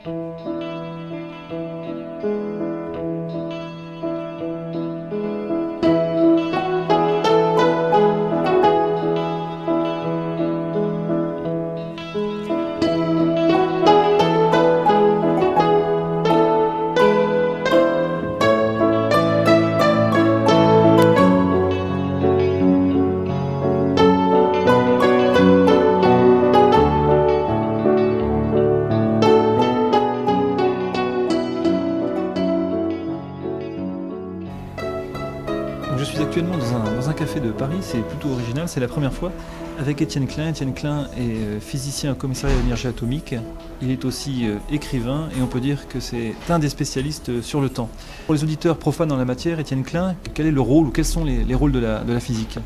Je suis actuellement dans un café de Paris, c'est plutôt original, c'est la première fois, avec Étienne Klein. Étienne Klein est physicien au commissariat à l'énergie atomique, il est aussi écrivain et on peut dire que c'est un des spécialistes sur le temps. Pour les auditeurs profanes en la matière, Étienne Klein, quel est le rôle ou quels sont les rôles de la physique ?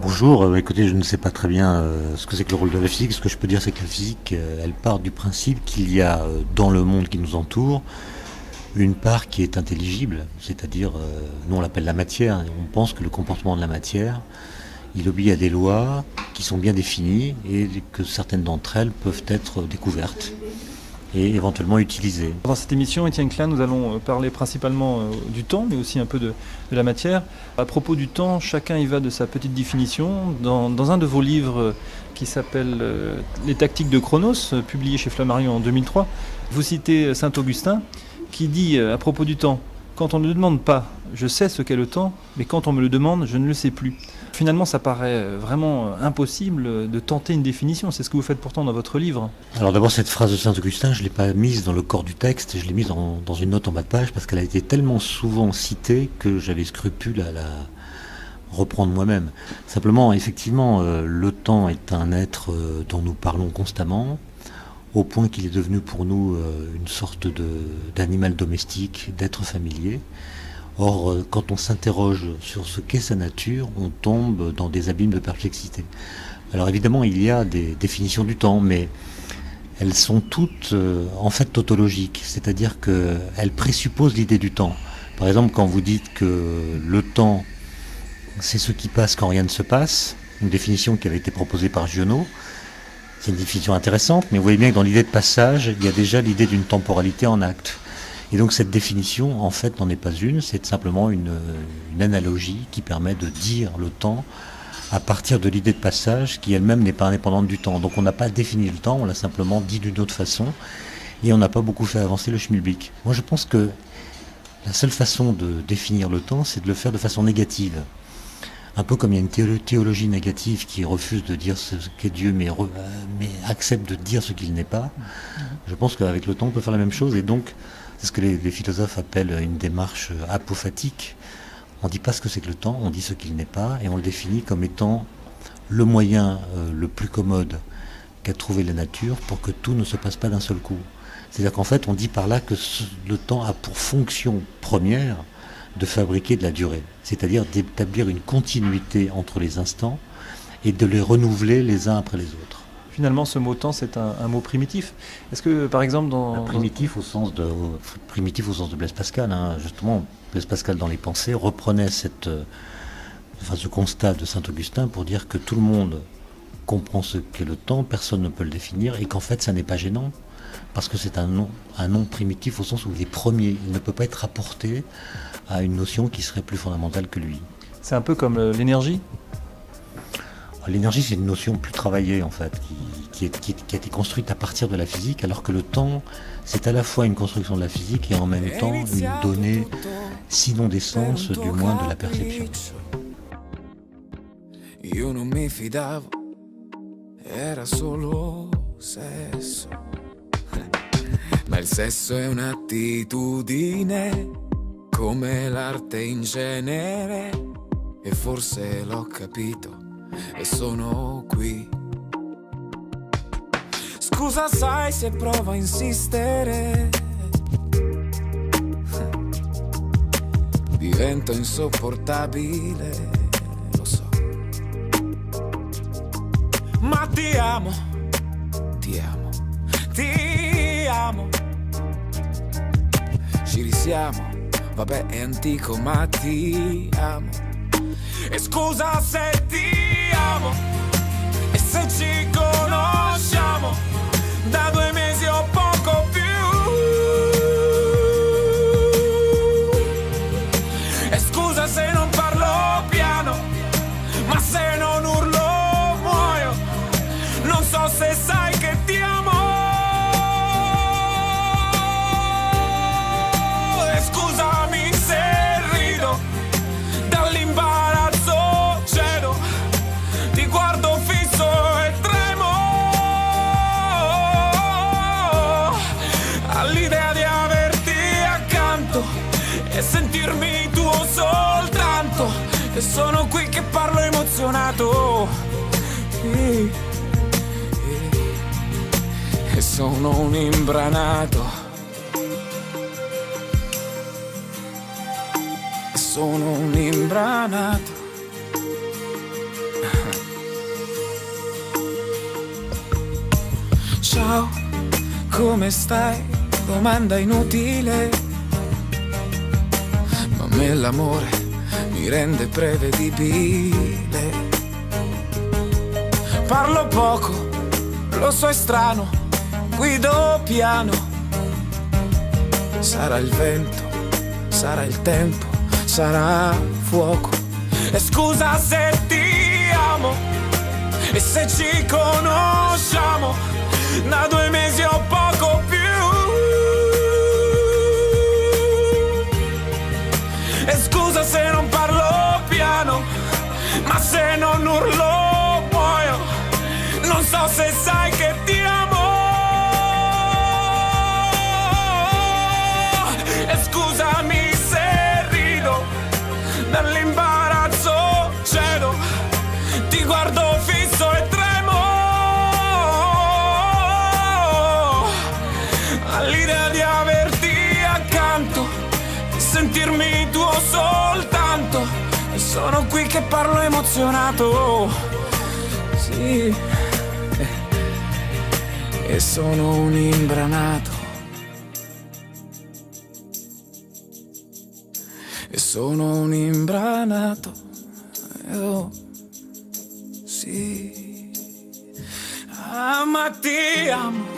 Bonjour, écoutez, je ne sais pas très bien ce que c'est que le rôle de la physique. Ce que je peux dire, c'est que la physique, elle part du principe qu'il y a dans le monde qui nous entoure une part qui est intelligible, c'est-à-dire, nous on l'appelle la matière, et on pense que le comportement de la matière, il obéit à des lois qui sont bien définies et que certaines d'entre elles peuvent être découvertes et éventuellement utilisées. Dans cette émission, Étienne Klein, nous allons parler principalement du temps, mais aussi un peu de la matière. À propos du temps, chacun y va de sa petite définition. Dans un de vos livres qui s'appelle Les tactiques de Chronos, publié chez Flammarion en 2003, vous citez Saint Augustin, qui dit à propos du temps, quand on ne me demande pas, je sais ce qu'est le temps, mais quand on me le demande, je ne le sais plus. Finalement, ça paraît vraiment impossible de tenter une définition. C'est ce que vous faites pourtant dans votre livre. Alors d'abord, cette phrase de Saint-Augustin, je ne l'ai pas mise dans le corps du texte, je l'ai mise dans une note en bas de page, parce qu'elle a été tellement souvent citée que j'avais scrupule à la reprendre moi-même. Simplement, effectivement, le temps est un être dont nous parlons constamment, au point qu'il est devenu pour nous une sorte d'animal domestique, d'être familier. Or, quand on s'interroge sur ce qu'est sa nature, on tombe dans des abîmes de perplexité. Alors évidemment, il y a des définitions du temps, mais elles sont toutes en fait tautologiques, c'est-à-dire qu'elles présupposent l'idée du temps. Par exemple, quand vous dites que le temps, c'est ce qui passe quand rien ne se passe, une définition qui avait été proposée par Giono, c'est une définition intéressante, mais vous voyez bien que dans l'idée de passage, il y a déjà l'idée d'une temporalité en acte. Et donc cette définition, en fait, n'en est pas une, c'est simplement une analogie qui permet de dire le temps à partir de l'idée de passage qui elle-même n'est pas indépendante du temps. Donc on n'a pas défini le temps, on l'a simplement dit d'une autre façon, et on n'a pas beaucoup fait avancer le schmilblick. Moi je pense que la seule façon de définir le temps, c'est de le faire de façon négative. Un peu comme il y a une théologie négative qui refuse de dire ce qu'est Dieu, mais accepte de dire ce qu'il n'est pas. Je pense qu'avec le temps, on peut faire la même chose. Et donc, c'est ce que les philosophes appellent une démarche apophatique. On ne dit pas ce que c'est que le temps, on dit ce qu'il n'est pas, et on le définit comme étant le moyen le plus commode qu'a trouvé la nature pour que tout ne se passe pas d'un seul coup. C'est-à-dire qu'en fait, on dit par là que le temps a pour fonction première de fabriquer de la durée, c'est-à-dire d'établir une continuité entre les instants et de les renouveler les uns après les autres. Finalement, ce mot temps, c'est un mot primitif. Est-ce que, par exemple, primitif au sens de Blaise Pascal, hein, justement, Blaise Pascal dans les Pensées reprenait ce constat de Saint-Augustin pour dire que tout le monde comprend ce qu'est le temps, personne ne peut le définir, et qu'en fait, ça n'est pas gênant, parce que c'est un nom primitif au sens où il est premier, il ne peut pas être rapporté à une notion qui serait plus fondamentale que lui. C'est un peu comme l'énergie ? L'énergie, c'est une notion plus travaillée, en fait, qui a été construite à partir de la physique, alors que le temps, c'est à la fois une construction de la physique et en même temps une donnée, sinon des sens, du moins de la perception. Io non mi fidavo, era solo sesso. Ma il sesso è un'attitudine, come l'arte in genere, e forse l'ho capito e sono qui. Scusa, sai se provo a insistere, divento insopportabile, lo so. Ma ti amo, ti amo, ti amo. Ci risiamo, vabbè è antico ma ti amo. E scusa se ti amo, e se ci conosciamo da 2 mesi o poco scusa se non parlo piano, ma se non urlo muoio. Non so se sai che ti amo. E scusami se rido, dall'imbarazzo cedo, ti guardo fisso e tremo all'idea di averti accanto e sentirmi tuo soltanto. E sono qui che parlo emozionato, e sono un imbranato, e sono un imbranato. Ciao, come stai? Domanda inutile, ma a me l'amore mi rende prevedibile. Parlo poco, lo so è strano, guido piano. Sarà il vento, sarà il tempo, sarà fuoco. E scusa se ti amo, e se ci conosciamo da 2 mesi o poco più. E scusa se non parlo piano, ma se non urlo muoio. Non so se sai che ti amo. E scusami se rido, dall'imbarazzo cedo, ti guardo fisso e tremo all'idea di averti accanto, sentirmi tuo soltanto. E sono qui che parlo emozionato, sì, e sono un imbranato, e sono un imbranato, oh, sì, ma ti amo.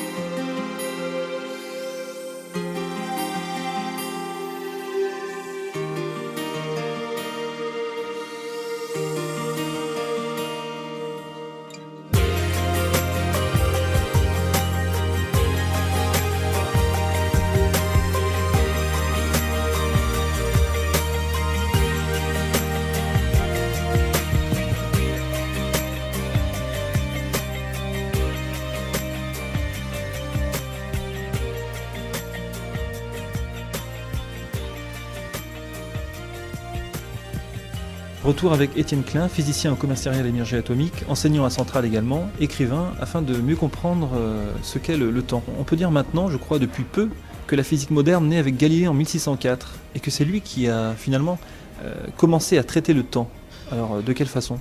Retour avec Étienne Klein, physicien au commissariat à l'énergie atomique, enseignant à Centrale également, écrivain, afin de mieux comprendre ce qu'est le temps. On peut dire maintenant, je crois depuis peu, que la physique moderne naît avec Galilée en 1604, et que c'est lui qui a finalement commencé à traiter le temps. Alors de quelle façon ?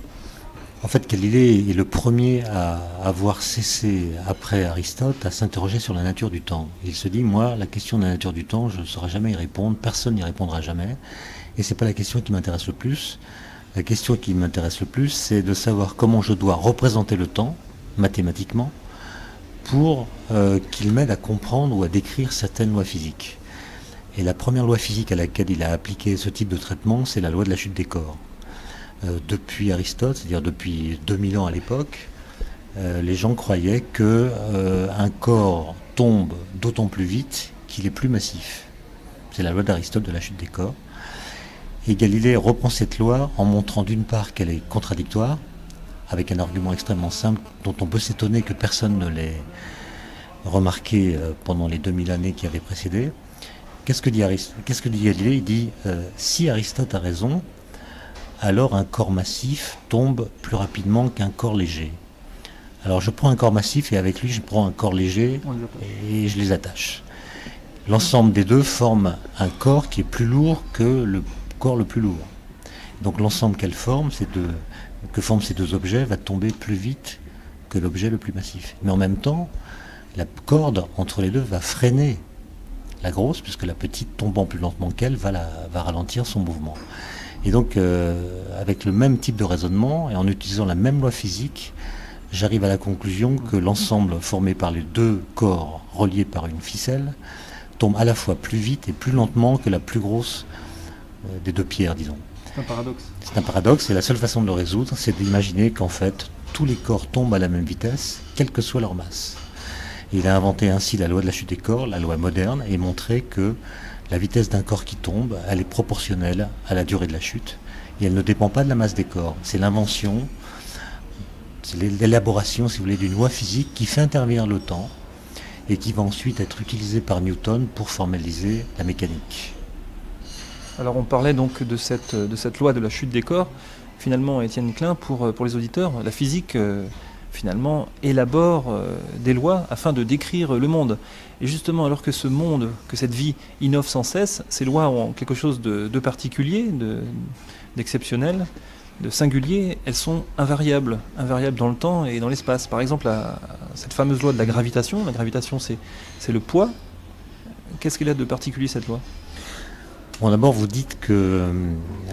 En fait, Galilée est le premier à avoir cessé, après Aristote, à s'interroger sur la nature du temps. Il se dit, moi, la question de la nature du temps, je ne saurais jamais y répondre, personne n'y répondra jamais, et c'est pas la question qui m'intéresse le plus. La question qui m'intéresse le plus, c'est de savoir comment je dois représenter le temps, mathématiquement, pour qu'il m'aide à comprendre ou à décrire certaines lois physiques. Et la première loi physique à laquelle il a appliqué ce type de traitement, c'est la loi de la chute des corps. Depuis Aristote, c'est-à-dire depuis 2000 ans à l'époque, les gens croyaient qu'un corps tombe d'autant plus vite qu'il est plus massif. C'est la loi d'Aristote de la chute des corps. Et Galilée reprend cette loi en montrant d'une part qu'elle est contradictoire, avec un argument extrêmement simple dont on peut s'étonner que personne ne l'ait remarqué pendant les 2000 années qui avaient précédé. Qu'est-ce que dit Galilée ? Il dit si Aristote a raison, alors un corps massif tombe plus rapidement qu'un corps léger. Alors je prends un corps massif et avec lui je prends un corps léger et je les attache. L'ensemble des deux forme un corps qui est plus lourd que le corps le plus lourd. Donc l'ensemble que forment ces deux objets va tomber plus vite que l'objet le plus massif. Mais en même temps, la corde entre les deux va freiner la grosse, puisque la petite, tombant plus lentement qu'elle, va ralentir son mouvement. Et donc, avec le même type de raisonnement, et en utilisant la même loi physique, j'arrive à la conclusion que l'ensemble formé par les deux corps reliés par une ficelle tombe à la fois plus vite et plus lentement que la plus grosse des deux pierres, disons. C'est un paradoxe. C'est un paradoxe et la seule façon de le résoudre, c'est d'imaginer qu'en fait, tous les corps tombent à la même vitesse, quelle que soit leur masse. Et il a inventé ainsi la loi de la chute des corps, la loi moderne, et montré que la vitesse d'un corps qui tombe, elle est proportionnelle à la durée de la chute, et elle ne dépend pas de la masse des corps. C'est l'invention, c'est l'élaboration, si vous voulez, d'une loi physique qui fait intervenir le temps, et qui va ensuite être utilisée par Newton pour formaliser la mécanique. Alors on parlait donc de cette loi de la chute des corps. Finalement, Étienne Klein, pour les auditeurs, la physique finalement élabore des lois afin de décrire le monde. Et justement, alors que ce monde, que cette vie innove sans cesse, ces lois ont quelque chose de particulier, d'exceptionnel, de singulier, elles sont invariables dans le temps et dans l'espace. Par exemple, cette fameuse loi de la gravitation c'est le poids. Qu'est-ce qu'il a de particulier cette loi ? Bon, d'abord, vous dites que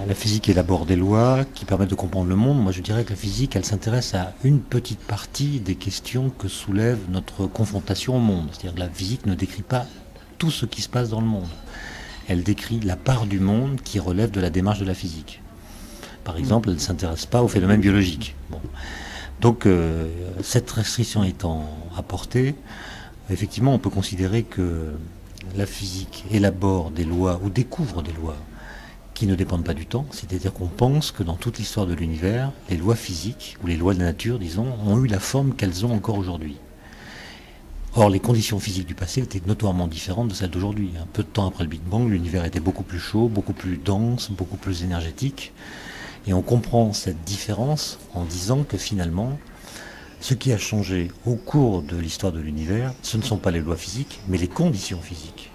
la physique élabore des lois qui permettent de comprendre le monde. Moi, je dirais que la physique, elle s'intéresse à une petite partie des questions que soulève notre confrontation au monde. C'est-à-dire que la physique ne décrit pas tout ce qui se passe dans le monde. Elle décrit la part du monde qui relève de la démarche de la physique. Par exemple, elle ne s'intéresse pas aux phénomènes biologiques. Bon. Donc, cette restriction étant apportée, effectivement, on peut considérer que la physique élabore des lois ou découvre des lois qui ne dépendent pas du temps, c'est-à-dire qu'on pense que dans toute l'histoire de l'univers, les lois physiques, ou les lois de la nature, disons, ont eu la forme qu'elles ont encore aujourd'hui. Or, les conditions physiques du passé étaient notoirement différentes de celles d'aujourd'hui. Un peu de temps après le Big Bang, l'univers était beaucoup plus chaud, beaucoup plus dense, beaucoup plus énergétique. Et on comprend cette différence en disant que finalement, ce qui a changé au cours de l'histoire de l'univers, ce ne sont pas les lois physiques, mais les conditions physiques.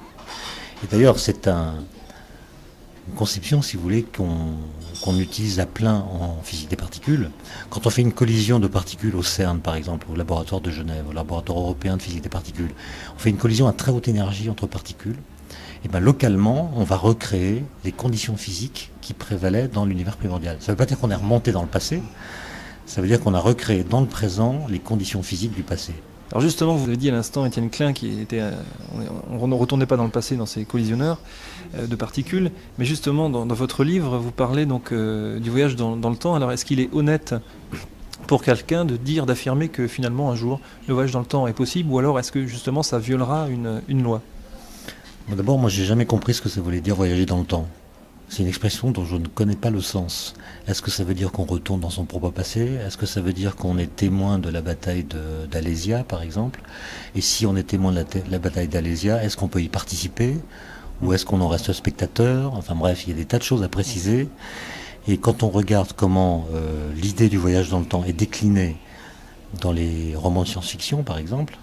Et d'ailleurs, c'est une conception, si vous voulez, qu'on utilise à plein en physique des particules. Quand on fait une collision de particules au CERN, par exemple, au laboratoire de Genève, au laboratoire européen de physique des particules, on fait une collision à très haute énergie entre particules, et bien localement, on va recréer les conditions physiques qui prévalaient dans l'univers primordial. Ça ne veut pas dire qu'on est remonté dans le passé, ça veut dire qu'on a recréé dans le présent les conditions physiques du passé. Alors justement, vous avez dit à l'instant, Étienne Klein, on ne retournait pas dans le passé dans ces collisionneurs de particules, mais justement dans votre livre, vous parlez donc du voyage dans le temps. Alors est-ce qu'il est honnête pour quelqu'un d'affirmer que finalement un jour le voyage dans le temps est possible, ou alors est-ce que justement ça violera une loi ? Bon, d'abord, moi j'ai jamais compris ce que ça voulait dire voyager dans le temps. C'est une expression dont je ne connais pas le sens. Est-ce que ça veut dire qu'on retourne dans son propre passé ? Est-ce que ça veut dire qu'on est témoin de la bataille d'Alésia, par exemple ? Et si on est témoin de la bataille d'Alésia, est-ce qu'on peut y participer ? Ou est-ce qu'on en reste spectateur ? Enfin bref, il y a des tas de choses à préciser. Et quand on regarde comment l'idée du voyage dans le temps est déclinée dans les romans de science-fiction, par exemple,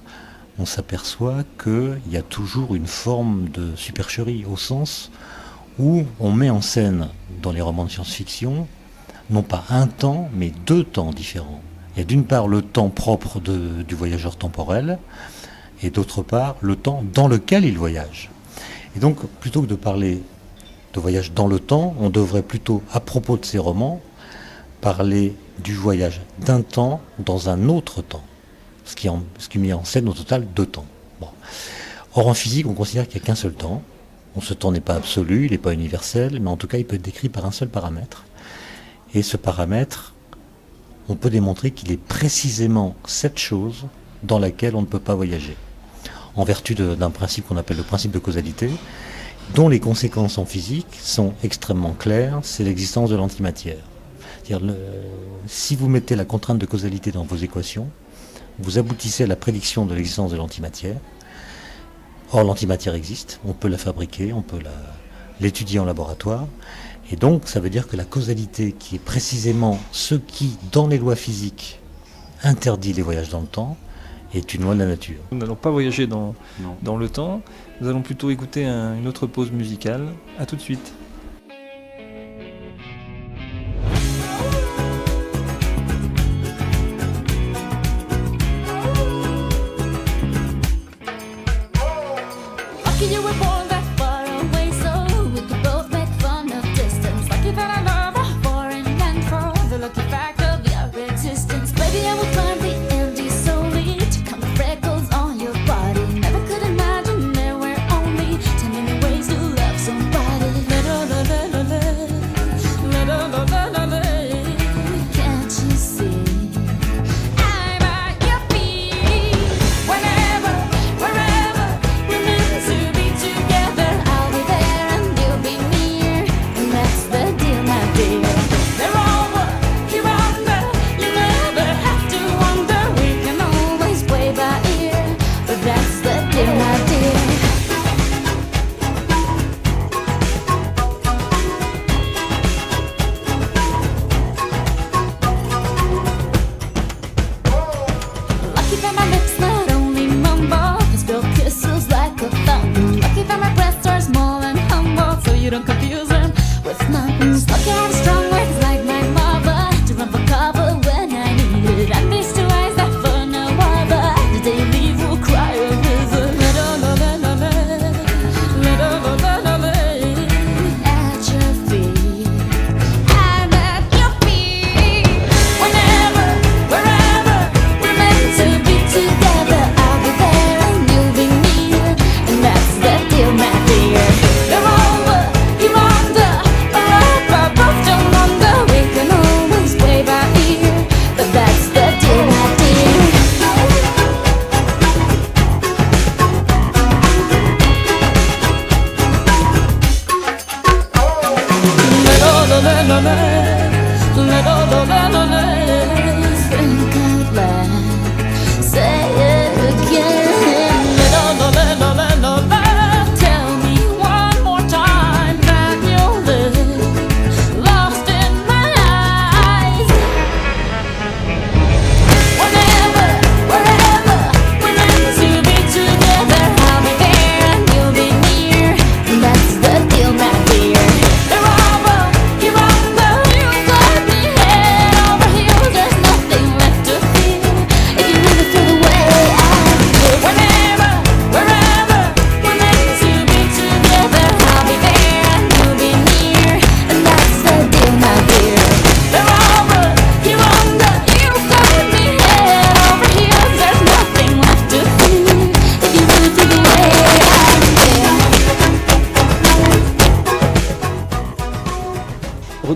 on s'aperçoit qu'il y a toujours une forme de supercherie, au sens où on met en scène dans les romans de science-fiction non pas un temps, mais deux temps différents. Il y a d'une part le temps propre du voyageur temporel, et d'autre part le temps dans lequel il voyage. Et donc, plutôt que de parler de voyage dans le temps, on devrait plutôt, à propos de ces romans, parler du voyage d'un temps dans un autre temps, ce qui met en scène au total deux temps. Bon. Or, en physique, on considère qu'il n'y a qu'un seul temps. Ce temps n'est pas absolu, il n'est pas universel, mais en tout cas, il peut être décrit par un seul paramètre. Et ce paramètre, on peut démontrer qu'il est précisément cette chose dans laquelle on ne peut pas voyager, en vertu d'un principe qu'on appelle le principe de causalité, dont les conséquences en physique sont extrêmement claires, c'est l'existence de l'antimatière. C'est-à-dire, si vous mettez la contrainte de causalité dans vos équations, vous aboutissez à la prédiction de l'existence de l'antimatière. Or, l'antimatière existe, on peut la fabriquer, on peut l'étudier en laboratoire, et donc ça veut dire que la causalité, qui est précisément ce qui, dans les lois physiques, interdit les voyages dans le temps, est une loi de la nature. Nous n'allons pas voyager dans le temps, nous allons plutôt écouter une autre pause musicale. À tout de suite. Little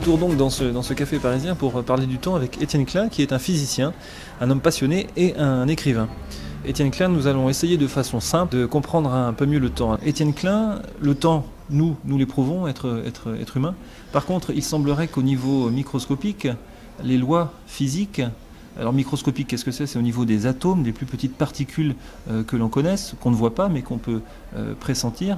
retour donc dans ce café parisien pour parler du temps avec Étienne Klein, qui est un physicien, un homme passionné et un écrivain. Étienne Klein, nous allons essayer de façon simple de comprendre un peu mieux le temps. Étienne Klein, le temps, nous l'éprouvons, être humain. Par contre, il semblerait qu'au niveau microscopique, les lois physiques, alors microscopique, qu'est-ce que c'est ? C'est au niveau des atomes, des plus petites particules que l'on connaisse, qu'on ne voit pas mais qu'on peut pressentir.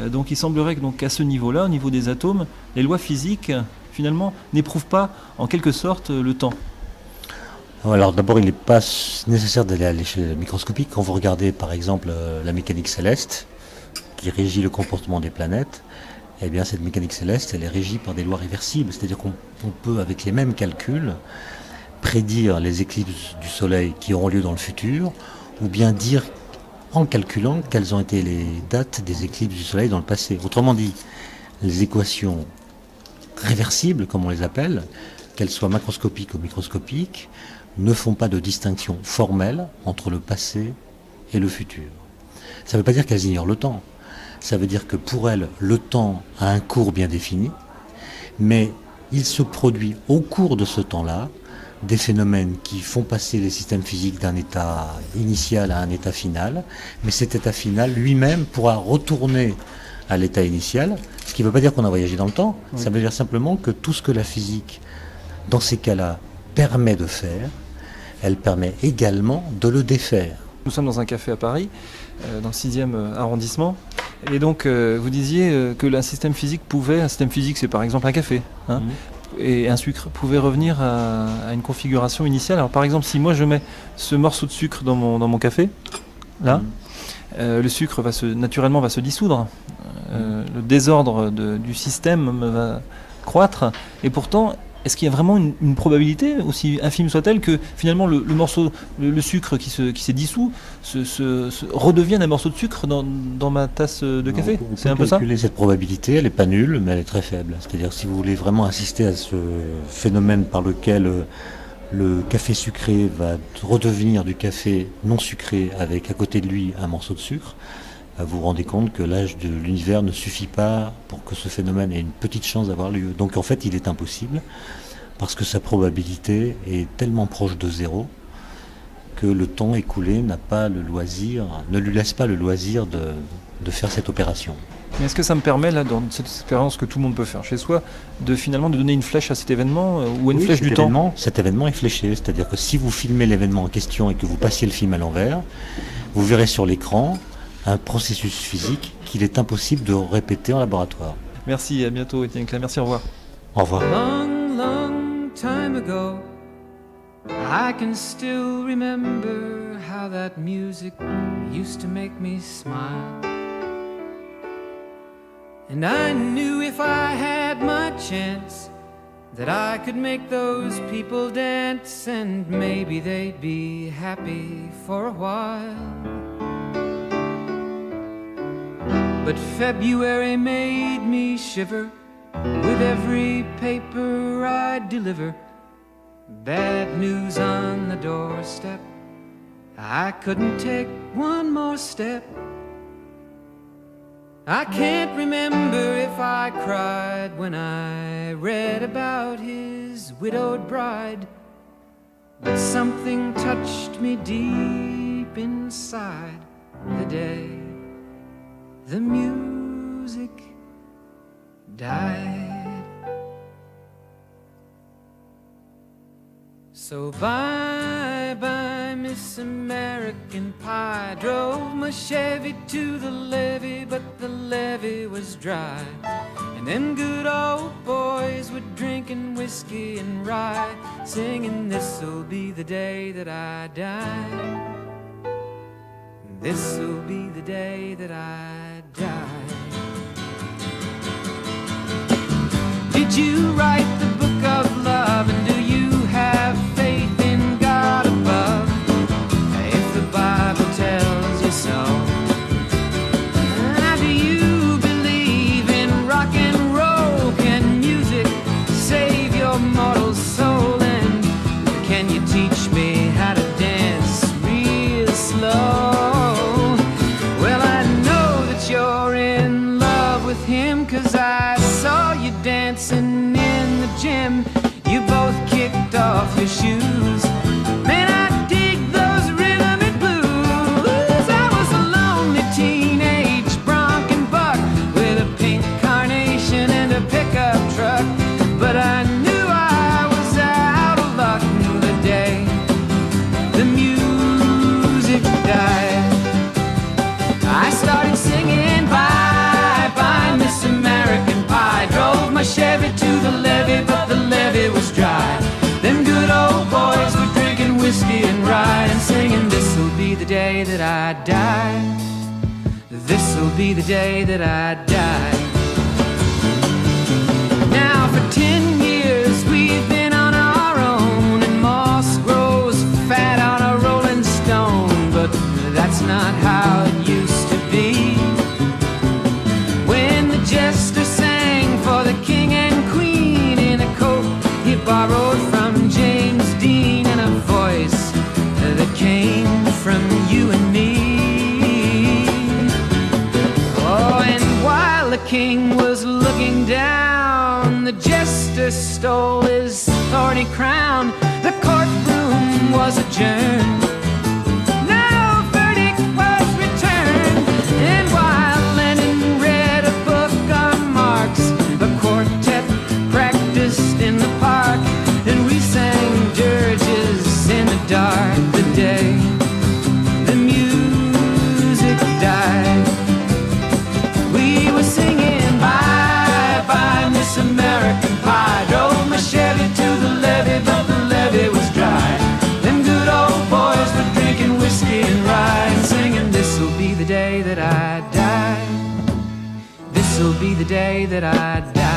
Donc il semblerait que qu'à ce niveau-là, au niveau des atomes, les lois physiques, finalement, n'éprouvent pas en quelque sorte le temps. Alors d'abord, il n'est pas nécessaire d'aller à l'échelle microscopique. Quand vous regardez par exemple la mécanique céleste, qui régit le comportement des planètes, eh bien cette mécanique céleste, elle est régie par des lois réversibles. C'est-à-dire qu'on peut, avec les mêmes calculs, prédire les éclipses du Soleil qui auront lieu dans le futur, ou bien dire, en calculant, quelles ont été les dates des éclipses du Soleil dans le passé. Autrement dit, les équations réversibles, comme on les appelle, qu'elles soient macroscopiques ou microscopiques, ne font pas de distinction formelle entre le passé et le futur. Ça ne veut pas dire qu'elles ignorent le temps. Ça veut dire que pour elles, le temps a un cours bien défini, mais il se produit au cours de ce temps-là des phénomènes qui font passer les systèmes physiques d'un état initial à un état final, mais cet état final lui-même pourra retourner à l'état initial, ce qui ne veut pas dire qu'on a voyagé dans le temps, oui. Ça veut dire simplement que tout ce que la physique, dans ces cas-là, permet de faire, elle permet également de le défaire. Nous sommes dans un café à Paris, dans le 6e arrondissement, et donc vous disiez que un système physique, c'est par exemple un café, hein, et un sucre, pouvait revenir à une configuration initiale. Alors par exemple, si moi je mets ce morceau de sucre dans mon café, là, le sucre naturellement va se dissoudre, le désordre du système va croître, et pourtant, est-ce qu'il y a vraiment une probabilité, aussi infime soit-elle, que finalement le morceau, le sucre qui s'est dissous, redevienne un morceau de sucre dans ma tasse de café ? C'est un peu ça ? Cette probabilité, elle n'est pas nulle, mais elle est très faible. C'est-à-dire, si vous voulez vraiment assister à ce phénomène par lequel le café sucré va redevenir du café non sucré avec à côté de lui un morceau de sucre, vous vous rendez compte que l'âge de l'univers ne suffit pas pour que ce phénomène ait une petite chance d'avoir lieu. Donc en fait, il est impossible, parce que sa probabilité est tellement proche de zéro que le temps écoulé ne lui laisse pas le loisir de faire cette opération. Mais est-ce que ça me permet, là, dans cette expérience que tout le monde peut faire chez soi, de donner une flèche à cet événement, ou une flèche du temps ? Cet événement est fléché, c'est-à-dire que si vous filmez l'événement en question et que vous passiez le film à l'envers, vous verrez sur l'écran un processus physique qu'il est impossible de répéter en laboratoire. Merci, à bientôt Étienne Klein, merci, au revoir. Au revoir. Long, long time ago, I can still remember how that music used to make me smile. And I knew if I had my chance that I could make those people dance, and maybe they'd be happy for a while. But February made me shiver with every paper I deliver. Bad news on the doorstep, I couldn't take one more step. I can't remember if I cried when I read about his widowed bride, but something touched me deep inside the day the music died. So bye-bye, Miss American Pie. Drove my Chevy to the levee, but the levee was dry. And them good old boys were drinking whiskey and rye, singing, this'll be the day that I die. This'll be the day that I die. Did you write the book of love, and do you have faith in God above? If the Bible tells you so. Do you believe in rock and roll? Can music save your mortal soul? And can you teach me how to dance real slow? You're in love with him, 'cause I saw you dancing in the your shoes. Man, I dig those rhythm and blues. I was a lonely teenage bronc and buck with a pink carnation and a pickup truck. But I knew I was out of luck the day the music died. I started singing bye bye Miss American Pie. Drove my Chevy to the levee, but the levee was dry. Them good old boys were drinking whiskey and rye and singing, this'll be the day that I die. This'll be the day that I die. Now for 10 years we've been on our own, and moss grows fat on a rolling stone. But that's not how it used to be. When the jester sang for the king and queen in a coat he borrowed from James Dean, and a voice that came from you and me. Oh, and while the king was looking down, the jester stole his thorny crown. The courtroom was adjourned. No verdict was returned. And while Lenin read a book on Marx, a quartet practiced in the park, and we sang dirges in the dark the day the music died. We were singing bye bye Miss American Pie. Drove my Chevy to the levee, but the levee was dry. Them good old boys were drinking whiskey and rye and singing, this'll be the day that I die. This'll be the day that I die.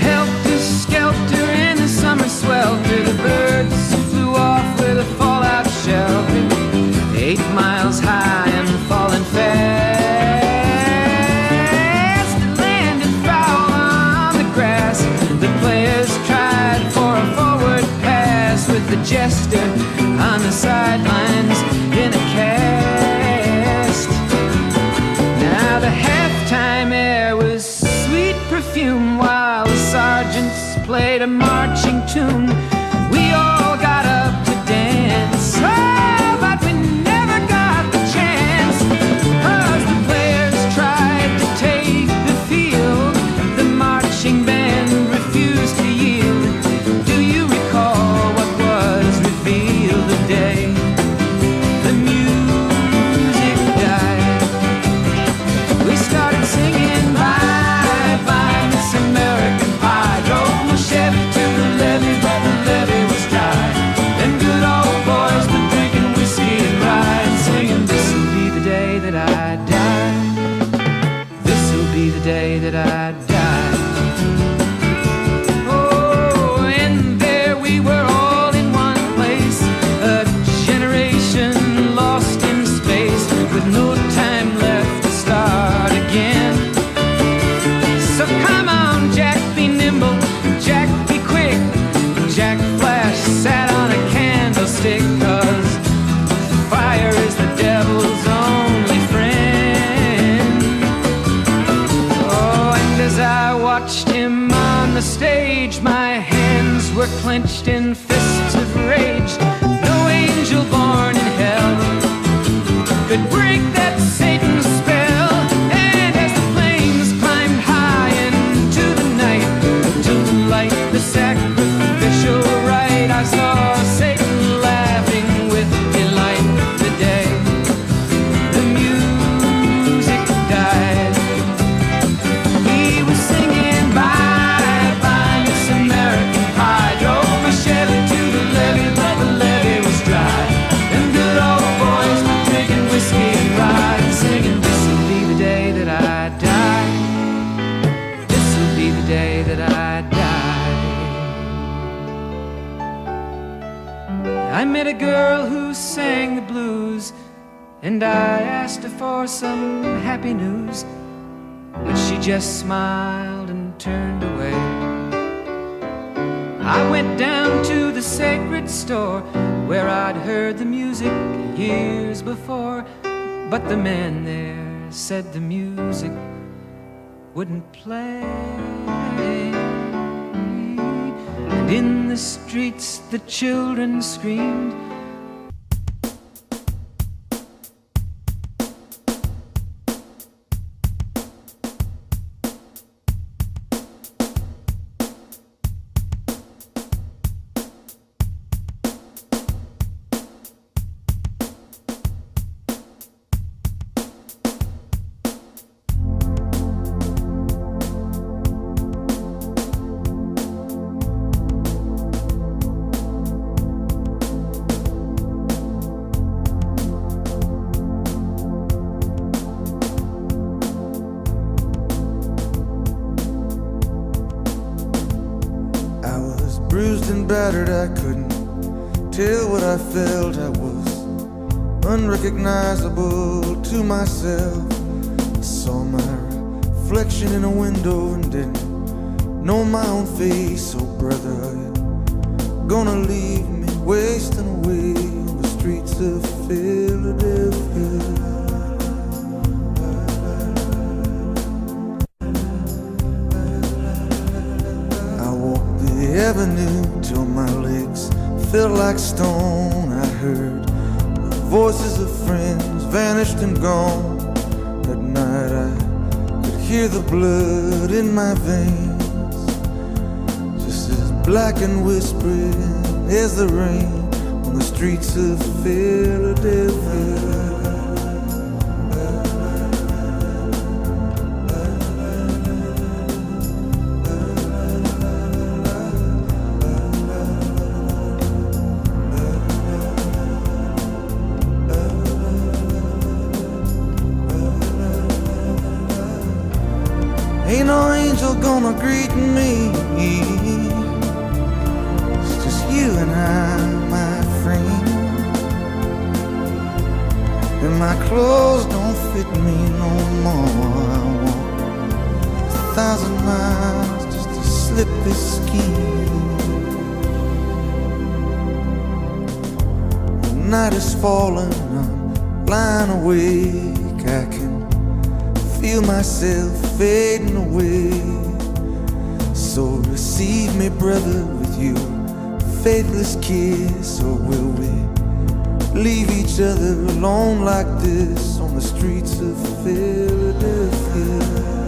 Helter skelter in the summer swelter, the birds flew off with a fallout shelter. 8 miles high and falling fast. It landed foul on the grass. The players tried for a forward pass, with the jester on the sidelines in a cast. Now the halftime air was sweet perfume while the sergeants played a marching tune. We all got up to dance, oh, but we never got the chance, 'cause the players tried to take the field. The marching band refused to yield. Do you recall what was revealed the day the music died? We started singing bye bye Miss American Pie. Drove my Chevy to the levee, but the levee was dry. Them good old boys were drinking whiskey and rye and singing, this'll be the day that I die. This'll be the day that I die. Oh, and there we were all in one place, a generation lost in space, with no time left to start again. So come on, Jack, be nimble, Jack, be quick. Jack Flash sat on a candlestick, 'cause fire is the devil's only friend. Oh, and as I watched him on the stage, my hands were clenched in fists of rage. No angel born in hell could break that Satan's spell. And as the flames climbed high into the night to light the sacrificial rite, I saw Satan laughing with delight the day the music died. He was singing bye bye Miss American Pie. Drove my Chevy to the levee, but the levee was dry. Them good old boys were drinking whiskey and rye and singing, this'll be the day that I die. This'll be the day that I die. I met a girl who sang the blues, and I asked her for some happy news, but she just smiled and turned away. I went down to the sacred store where I'd heard the music years before, but the man there said the music wouldn't play. In the streets the children screamed. Bruised and battered, I couldn't tell what I felt. I was unrecognizable to myself. I saw my reflection in a window and didn't know my own face. Oh brother, are you gonna leave me wasting away on the streets of Philadelphia? Avenue till my legs felt like stone. I heard the voices of friends vanished and gone. At night I could hear the blood in my veins, just as black and whispering as the rain on the streets of Philadelphia. Ain't no angel gonna greet me. It's just you and I, my friend. And my clothes don't fit me no more. I walk 1,000 miles just to slip this skin. The night is falling, I'm lying awake. I can feel myself fading away. So receive me, brother, with your faithless kiss. Or will we leave each other alone like this on the streets of Philadelphia?